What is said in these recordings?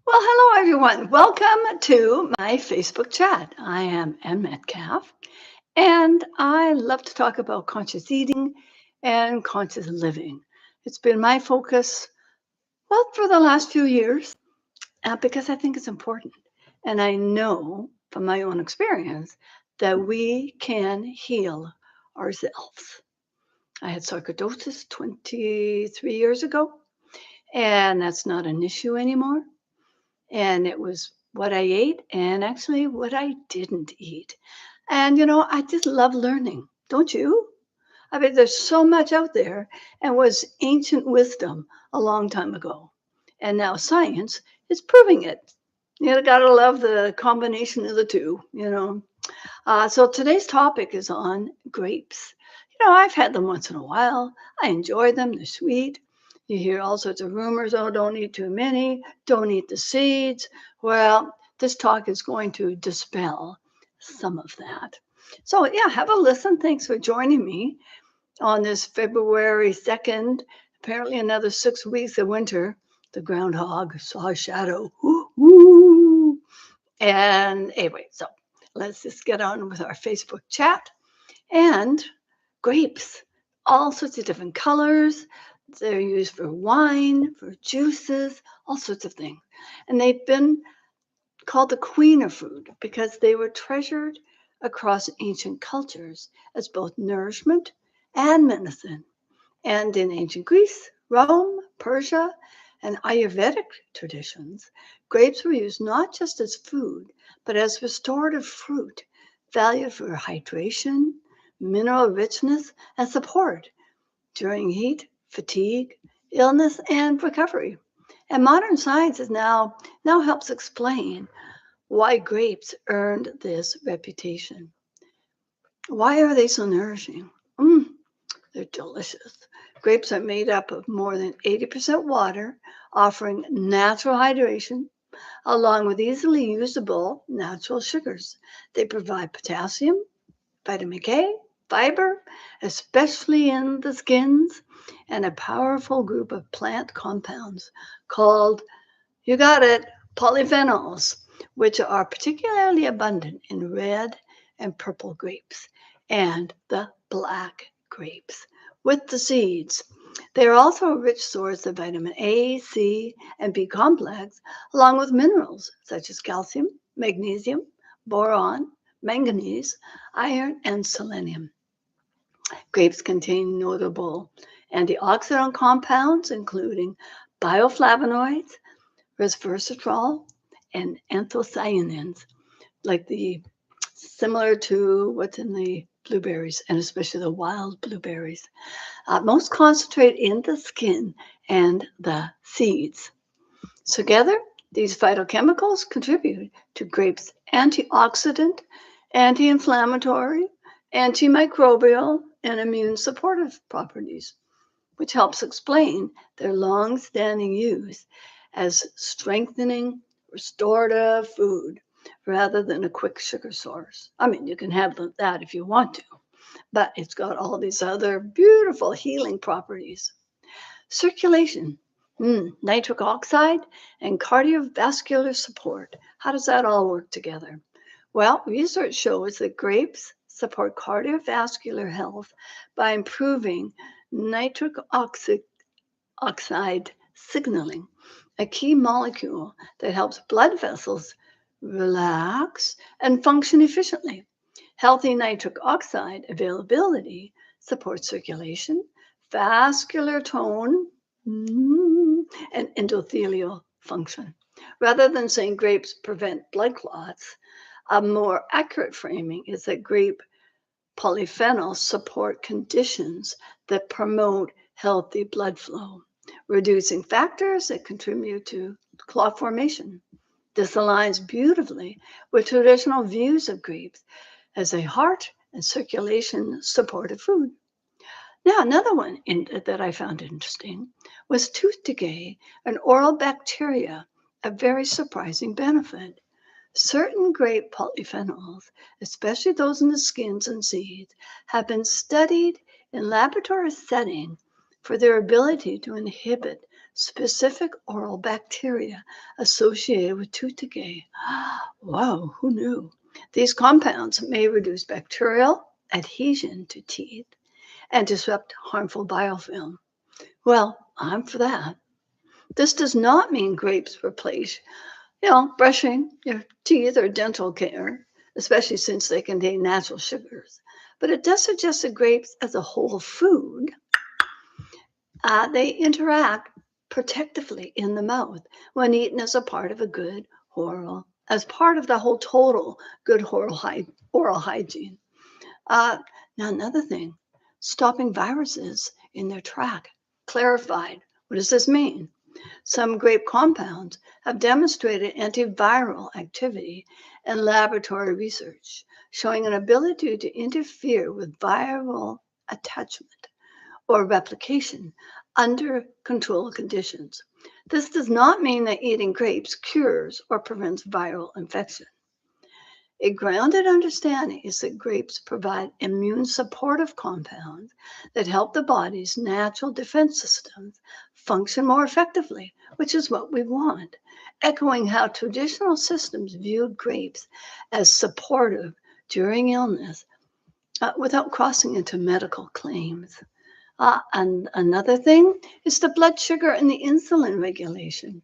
Well, hello everyone. Welcome to my Facebook chat. I am Ann Metcalf, and I love to talk about conscious eating and conscious living. It's been my focus, well, for the last few years, because I think it's important. And I know from my own experience that we can heal ourselves. I had sarcoidosis 23 years ago, and that's not an issue anymore. And it was what I ate and actually what I didn't eat. And I just love learning, don't you? I mean, there's so much out there and was ancient wisdom a long time ago. And now science is proving it. Gotta love the combination of the two. So today's topic is on grapes. I've had them once in a while. I enjoy them. They're sweet. You hear all sorts of rumors. Oh, don't eat too many. Don't eat the seeds. Well, this talk is going to dispel some of that. So, yeah, have a listen. Thanks for joining me on this February 2nd. Apparently, another 6 weeks of winter. The groundhog saw a shadow. Woo, woo. And anyway, so let's just get on with our Facebook chat. And grapes, all sorts of different colors. They're used for wine, for juices, all sorts of things. And they've been called the queen of fruit because they were treasured across ancient cultures as both nourishment and medicine. And in ancient Greece, Rome, Persia, and Ayurvedic traditions, grapes were used not just as food, but as restorative fruit, valued for hydration, mineral richness, and support during heat, fatigue, illness, and recovery. And modern science is now helps explain why grapes earned this reputation. Why are they so nourishing? They're delicious. Grapes are made up of more than 80% water, offering natural hydration, along with easily usable natural sugars. They provide potassium, vitamin K, fiber, especially in the skins, and a powerful group of plant compounds called, you got it, polyphenols, which are particularly abundant in red and purple grapes and the black grapes with the seeds. They are also a rich source of vitamin A, C, and B complex, along with minerals such as calcium, magnesium, boron, manganese, iron, and selenium. Grapes contain notable antioxidant compounds, including bioflavonoids, resveratrol, and anthocyanins, like the similar to what's in the blueberries, and especially the wild blueberries. Most concentrate in the skin and the seeds. Together, these phytochemicals contribute to grapes' antioxidant, anti inflammatory, antimicrobial, and immune supportive properties, which helps explain their long standing use as strengthening, restorative food rather than a quick sugar source. I mean, you can have that if you want to, but it's got all these other beautiful healing properties. Circulation, nitric oxide, and cardiovascular support. How does that all work together? Well, research shows that grapes support cardiovascular health by improving nitric oxide signaling, a key molecule that helps blood vessels relax and function efficiently. Healthy nitric oxide availability supports circulation, vascular tone, and endothelial function. Rather than saying grapes prevent blood clots, a more accurate framing is that grape polyphenols support conditions that promote healthy blood flow, reducing factors that contribute to clot formation. This aligns beautifully with traditional views of grapes as a heart and circulation supportive food. Now, another one that I found interesting was tooth decay and oral bacteria, a very surprising benefit. Certain grape polyphenols, especially those in the skins and seeds, have been studied in laboratory setting for their ability to inhibit specific oral bacteria associated with tooth decay. Wow, who knew? These compounds may reduce bacterial adhesion to teeth and disrupt harmful biofilm. Well, I'm for that. This does not mean grapes replace, brushing your teeth or dental care, especially since they contain natural sugars. But it does suggest that grapes as a whole food, they interact protectively in the mouth when eaten as a part of a good as part of the whole total good oral hygiene. Uh, Now, another thing, stopping viruses in their track. Clarified. What does this mean? Some grape compounds have demonstrated antiviral activity in laboratory research, showing an ability to interfere with viral attachment or replication under controlled conditions. This does not mean that eating grapes cures or prevents viral infection. A grounded understanding is that grapes provide immune supportive compounds that help the body's natural defense systems function more effectively, which is what we want, echoing how traditional systems viewed grapes as supportive during illness without crossing into medical claims. And another thing is the blood sugar and the insulin regulation.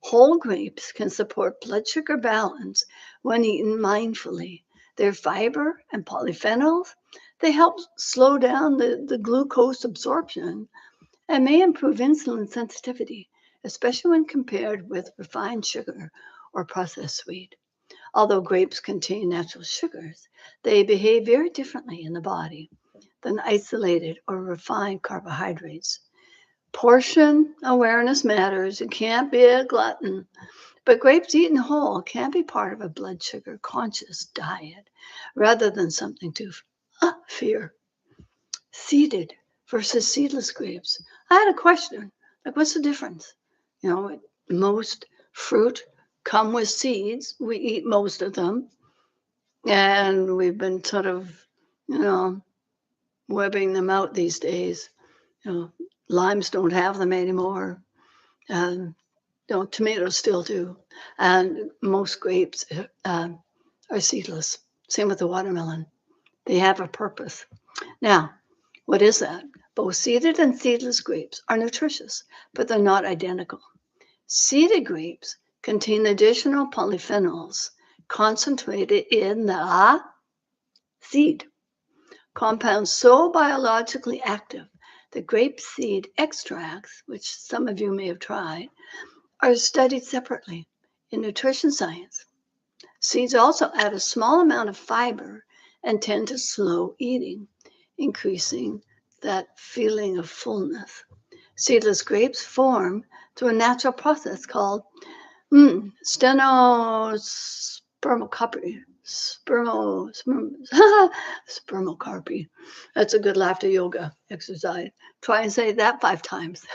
Whole grapes can support blood sugar balance when eaten mindfully. Their fiber and polyphenols, they help slow down the glucose absorption and may improve insulin sensitivity, especially when compared with refined sugar or processed sweet. Although grapes contain natural sugars, they behave very differently in the body than isolated or refined carbohydrates. Portion awareness matters. You can't be a glutton. But grapes eaten whole can be part of a blood sugar conscious diet rather than something to fear. Seeded versus seedless grapes. I had a question. Like, what's the difference? Most fruit come with seeds. We eat most of them. And we've been sort of, you know, webbing them out these days. Limes don't have them anymore. And tomatoes still do. And most grapes are seedless. Same with the watermelon. They have a purpose. Now, what is that? Both seeded and seedless grapes are nutritious, but they're not identical. Seeded grapes contain additional polyphenols concentrated in the seed, compounds so biologically active that grape seed extracts, which some of you may have tried, are studied separately in nutrition science. Seeds also add a small amount of fiber and tend to slow eating, increasing that feeling of fullness. Seedless grapes form through a natural process called stenospermocarpy. Spermocarpy. That's a good laughter yoga exercise. Try and say that 5 times.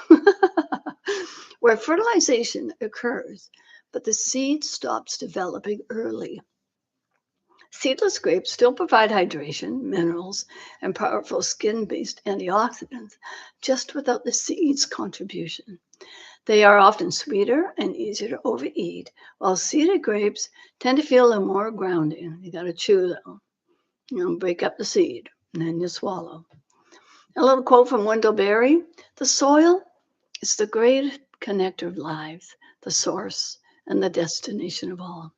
Where fertilization occurs, but the seed stops developing early. Seedless grapes still provide hydration, minerals, and powerful skin-based antioxidants, just without the seed's contribution. They are often sweeter and easier to overeat, while seeded grapes tend to feel a little more grounding. You got to chew them, break up the seed, and then you swallow. A little quote from Wendell Berry: "The soil is the great connector of lives, the source and the destination of all."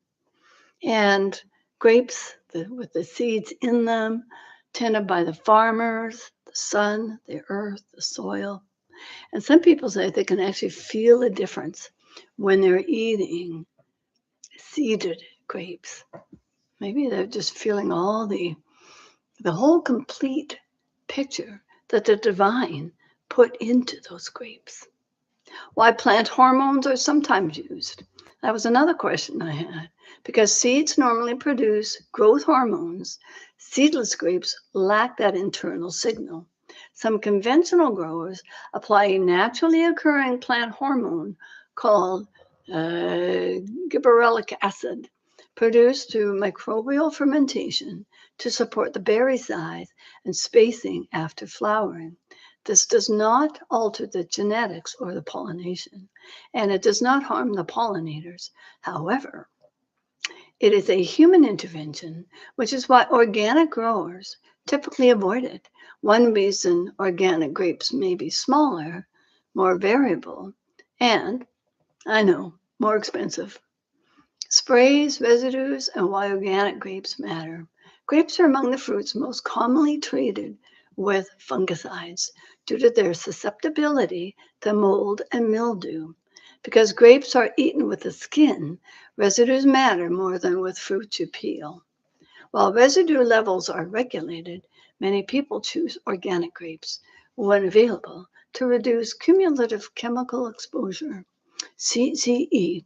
And grapes with the seeds in them, tended by the farmers, the sun, the earth, the soil. And some people say they can actually feel a difference when they're eating seeded grapes. Maybe they're just feeling all the whole complete picture that the divine put into those grapes. Why plant hormones are sometimes used. That was another question I had. Because seeds normally produce growth hormones, seedless grapes lack that internal signal. Some conventional growers apply a naturally occurring plant hormone called gibberellic acid, produced through microbial fermentation to support the berry size and spacing after flowering. This does not alter the genetics or the pollination, and it does not harm the pollinators. However, it is a human intervention, which is why organic growers typically avoid it. One reason organic grapes may be smaller, more variable, and, I know, more expensive. Sprays, residues, and why organic grapes matter. Grapes are among the fruits most commonly treated with fungicides due to their susceptibility to mold and mildew. Because grapes are eaten with the skin, residues matter more than with fruits you peel. While residue levels are regulated, many people choose organic grapes when available to reduce cumulative chemical exposure, CCE,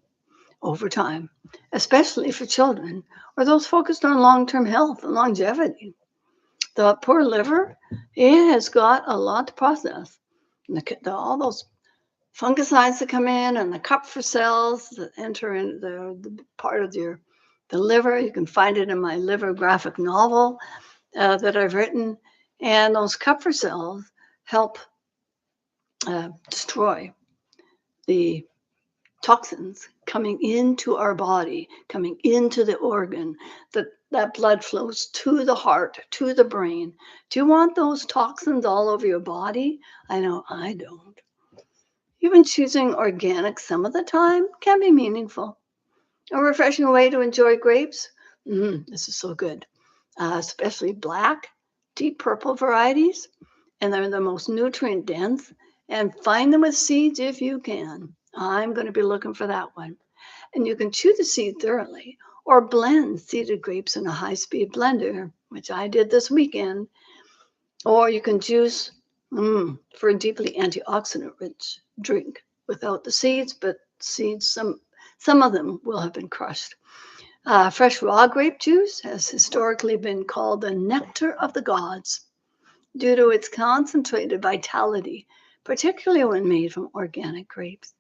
over time, especially for children or those focused on long-term health and longevity. The poor liver, it has got a lot to process. All those fungicides that come in and the Kupffer cells that enter in the part of the liver. You can find it in my liver graphic novel that I've written. And those Kupffer cells help destroy the toxins coming into our body, coming into the organ, that blood flows to the heart, to the brain. Do you want those toxins all over your body? I know I don't. Even choosing organic some of the time can be meaningful. A refreshing way to enjoy grapes. This is so good, especially black, deep purple varieties, and they're the most nutrient dense. And find them with seeds if you can. I'm going to be looking for that one. And you can chew the seed thoroughly or blend seeded grapes in a high-speed blender, which I did this weekend. Or you can juice for a deeply antioxidant-rich drink without the seeds, but seeds, some of them will have been crushed. Fresh raw grape juice has historically been called the nectar of the gods due to its concentrated vitality, particularly when made from organic grapes,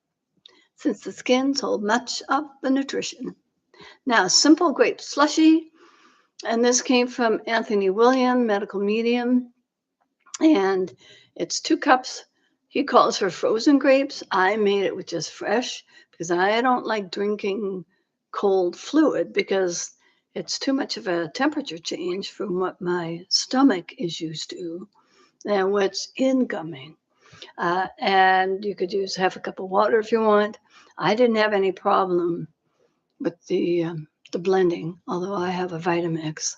since the skins hold much of the nutrition. Now, simple grape slushy, and this came from Anthony William, medical medium, and it's 2 cups. He calls for frozen grapes. I made it with just fresh because I don't like drinking cold fluid because it's too much of a temperature change from what my stomach is used to and what's incoming. And you could use half a cup of water if you want. I didn't have any problem with the blending, although I have a Vitamix.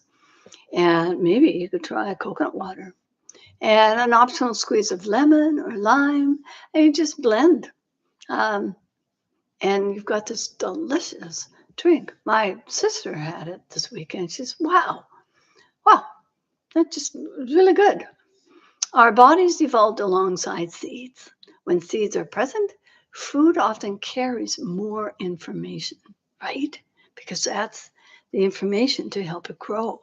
And maybe you could try coconut water and an optional squeeze of lemon or lime, and you just blend. And you've got this delicious drink. My sister had it this weekend. She says, wow, that's just really good. Our bodies evolved alongside seeds. When seeds are present, food often carries more information, right? Because that's the information to help it grow.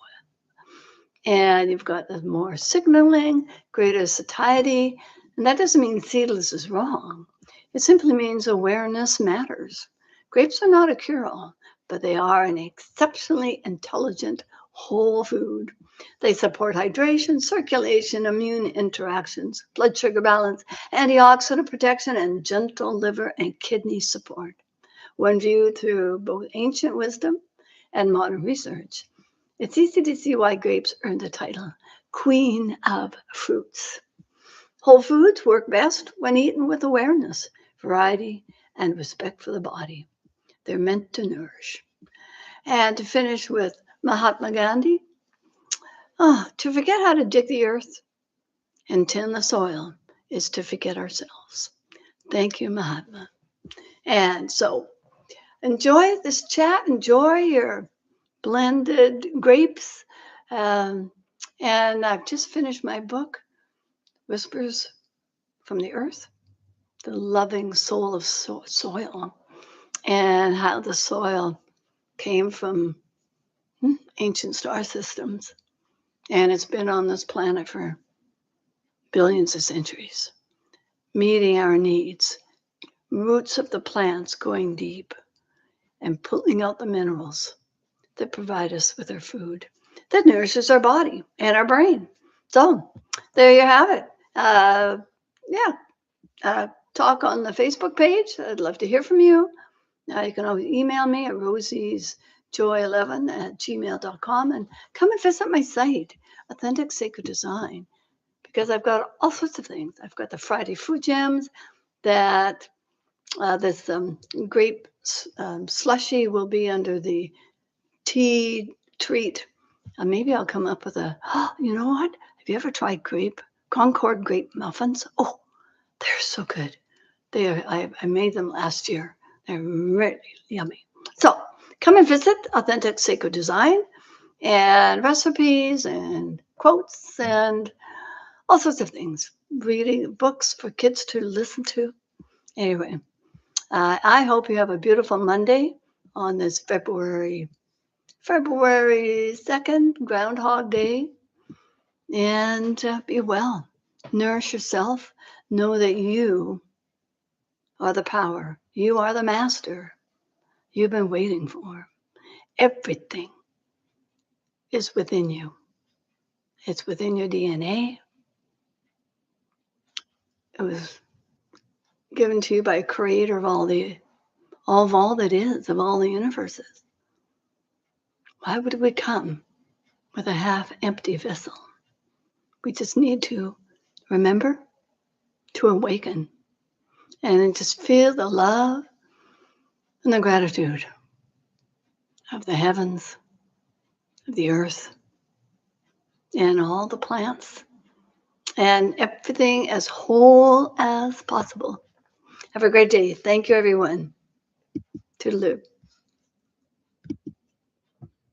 And you've got the more signaling, greater satiety. And that doesn't mean seedless is wrong. It simply means awareness matters. Grapes are not a cure-all, but they are an exceptionally intelligent whole food. They support hydration, circulation, immune interactions, blood sugar balance, antioxidant protection, and gentle liver and kidney support. When viewed through both ancient wisdom and modern research, it's easy to see why grapes earned the title Queen of Fruits. Whole foods work best when eaten with awareness, variety, and respect for the body. They're meant to nourish. And to finish with Mahatma Gandhi, to forget how to dig the earth and tend the soil is to forget ourselves. Thank you, Mahatma. And so enjoy this chat. Enjoy your blended grapes. And I've just finished my book, Whispers from the Earth, the loving soul of soil, and how the soil came from ancient star systems. And it's been on this planet for billions of centuries, meeting our needs, roots of the plants going deep and pulling out the minerals that provide us with our food, that nourishes our body and our brain. So there you have it. yeah, talk on the Facebook page. I'd love to hear from you. You can always email me at rosiesjoy11@gmail.com and come and visit my site, Authentic Sacred Design, because I've got all sorts of things. I've got the Friday food jams that this grape slushy will be under the tea treat. Maybe I'll come up with you know what? Have you ever tried Concord grape muffins? Oh, they're so good. I made them last year. They're really yummy. So come and visit Authentic Sacred Design and recipes and quotes and all sorts of things. Reading books for kids to listen to. Anyway, I hope you have a beautiful Monday on this February 2nd, Groundhog Day, and be well. Nourish yourself. Know that you are the power. You are the master you've been waiting for. Everything is within you. It's within your DNA. It was given to you by a creator of all that is, of all the universes. Why would we come with a half empty vessel? We just need to remember to awaken and just feel the love and the gratitude of the heavens, of the earth, and all the plants, and everything as whole as possible. Have a great day. Thank you, everyone. Toodaloo.